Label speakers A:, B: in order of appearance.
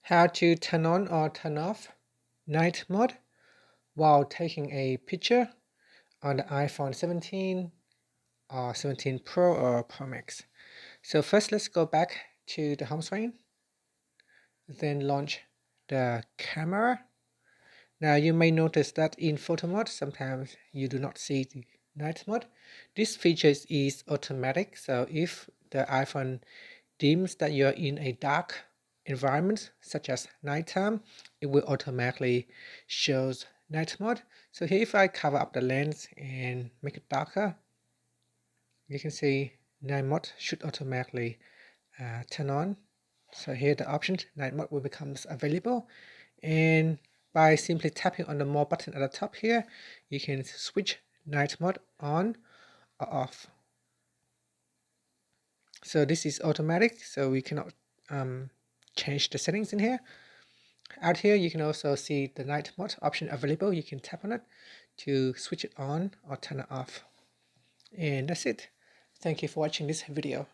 A: How to turn on or turn off night mode while taking a picture on the iPhone 17 or 17 Pro or Pro Max. So first let's go back to the home screen, then launch the camera. Now you may notice that in photo mode sometimes you do not see the night mode. This feature is automatic, so if the iPhone deems that you're in a dark environment such as nighttime, it will automatically shows night mode. So here if I cover up the lens and make it darker, you can see night mode should automatically turn on. So here the options night mode will become available, and by simply tapping on the more button at the top here, you can switch night mode on or off. So this is automatic, so we cannot change the settings in here. Out here you can also see the night mode option available. You can tap on it to switch it on or turn it off. And that's it. Thank you for watching this video.